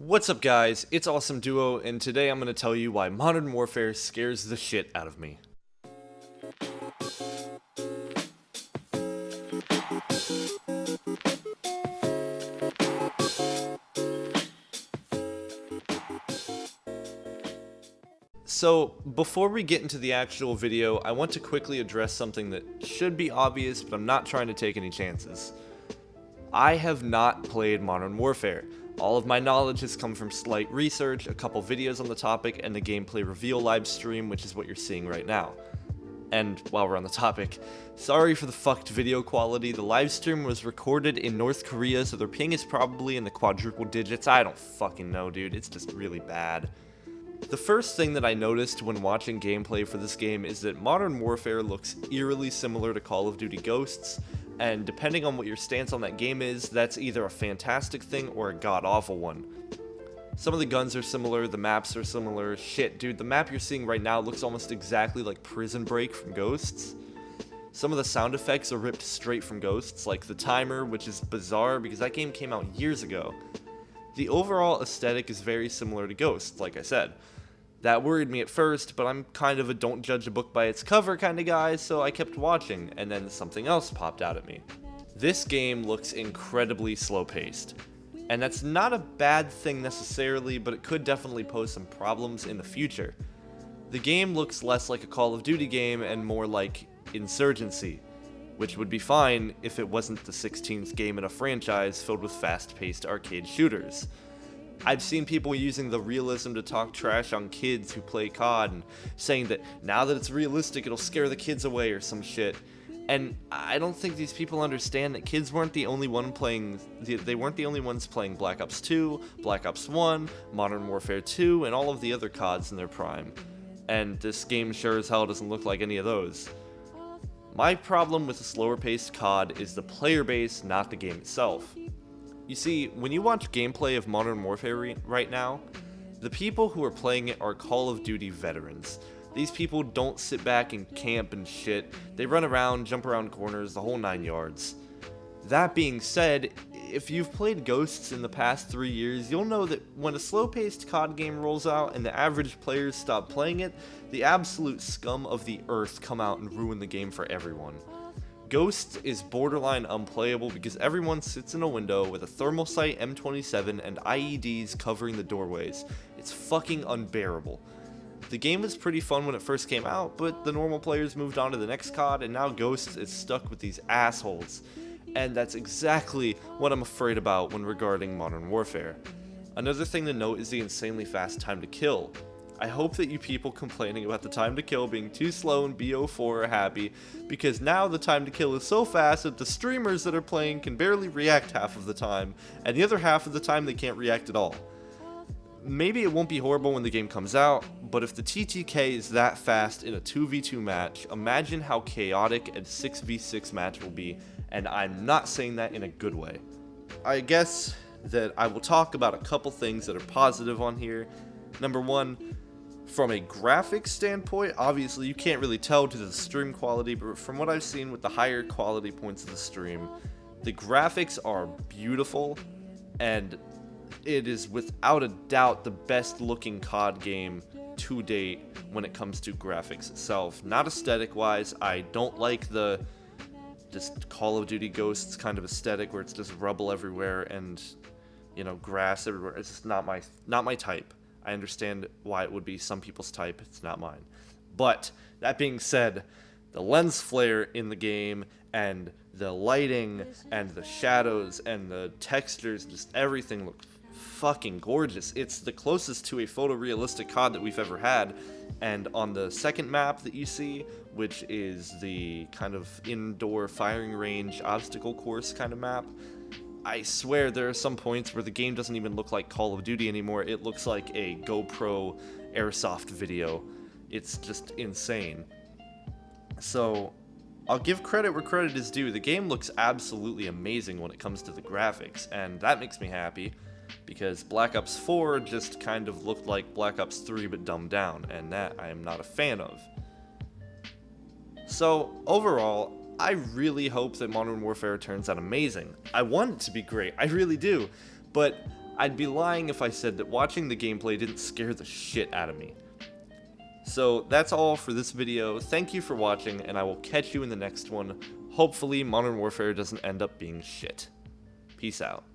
What's up guys, it's Awesome Duo, and today I'm going to tell you why Modern Warfare scares the shit out of me. So, before we get into the actual video, I want to quickly address something that should be obvious, but I'm not trying to take any chances. I have not played Modern Warfare. All of my knowledge has come from slight research, a couple videos on the topic, and the gameplay reveal live stream, which is what you're seeing right now. And while we're on the topic, sorry for the fucked video quality. The live stream was recorded in North Korea, so their ping is probably in the quadruple digits. I don't fucking know, dude. It's just really bad. The first thing that I noticed when watching gameplay for this game is that Modern Warfare looks eerily similar to Call of Duty Ghosts, and depending on what your stance on that game is, that's either a fantastic thing or a god-awful one. Some of the guns are similar, the maps are similar. Shit, dude, the map you're seeing right now looks almost exactly like Prison Break from Ghosts. Some of the sound effects are ripped straight from Ghosts, like the timer, which is bizarre because that game came out years ago. The overall aesthetic is very similar to Ghosts, like I said. That worried me at first, but I'm kind of a don't judge a book by its cover kind of guy, so I kept watching, and then something else popped out at me. This game looks incredibly slow-paced, and that's not a bad thing necessarily, but it could definitely pose some problems in the future. The game looks less like a Call of Duty game and more like Insurgency, which would be fine if it wasn't the 16th game in a franchise filled with fast-paced arcade shooters. I've seen people using the realism to talk trash on kids who play COD and saying that now that it's realistic it'll scare the kids away or some shit. And I don't think these people understand that kids weren't the only ones playing Black Ops 2, Black Ops 1, Modern Warfare 2, and all of the other CODs in their prime. And this game sure as hell doesn't look like any of those. My problem with the slower paced COD is the player base, not the game itself. You see, when you watch gameplay of Modern Warfare right now, the people who are playing it are Call of Duty veterans. These people don't sit back and camp and shit. They run around, jump around corners, the whole 9 yards. That being said, if you've played Ghosts in the past 3 years, you'll know that when a slow-paced COD game rolls out and the average players stop playing it, the absolute scum of the earth come out and ruin the game for everyone. Ghosts is borderline unplayable because everyone sits in a window with a thermal sight M27 and IEDs covering the doorways. It's fucking unbearable. The game was pretty fun when it first came out, but the normal players moved on to the next COD, and now Ghosts is stuck with these assholes. And that's exactly what I'm afraid about when regarding Modern Warfare. Another thing to note is the insanely fast time to kill. I hope that you people complaining about the time to kill being too slow in BO4 are happy, because now the time to kill is so fast that the streamers that are playing can barely react half of the time, and the other half of the time they can't react at all. Maybe it won't be horrible when the game comes out, but if the TTK is that fast in a 2v2 match, imagine how chaotic a 6v6 match will be, and I'm not saying that in a good way. I guess that I will talk about a couple things that are positive on here. Number one, from a graphics standpoint, obviously you can't really tell due to the stream quality, but from what I've seen with the higher quality points of the stream, the graphics are beautiful, and it is without a doubt the best looking COD game to date when it comes to graphics itself. Not aesthetic wise, I don't like the just Call of Duty Ghosts kind of aesthetic where it's just rubble everywhere and, you know, grass everywhere. It's just not my type. I understand why it would be some people's type, it's not mine. But, that being said, the lens flare in the game, and the lighting, and the shadows, and the textures, just everything looks fucking gorgeous. It's the closest to a photorealistic COD that we've ever had, and on the second map that you see, which is the kind of indoor firing range obstacle course kind of map, I swear there are some points where the game doesn't even look like Call of Duty anymore. It looks like a GoPro airsoft video. It's just insane. So, I'll give credit where credit is due. The game looks absolutely amazing when it comes to the graphics, and that makes me happy, because Black Ops 4 just kind of looked like Black Ops 3 but dumbed down, and that I am not a fan of. So, overall, I really hope that Modern Warfare turns out amazing. I want it to be great, I really do, but I'd be lying if I said that watching the gameplay didn't scare the shit out of me. So that's all for this video. Thank you for watching, and I will catch you in the next one. Hopefully Modern Warfare doesn't end up being shit. Peace out.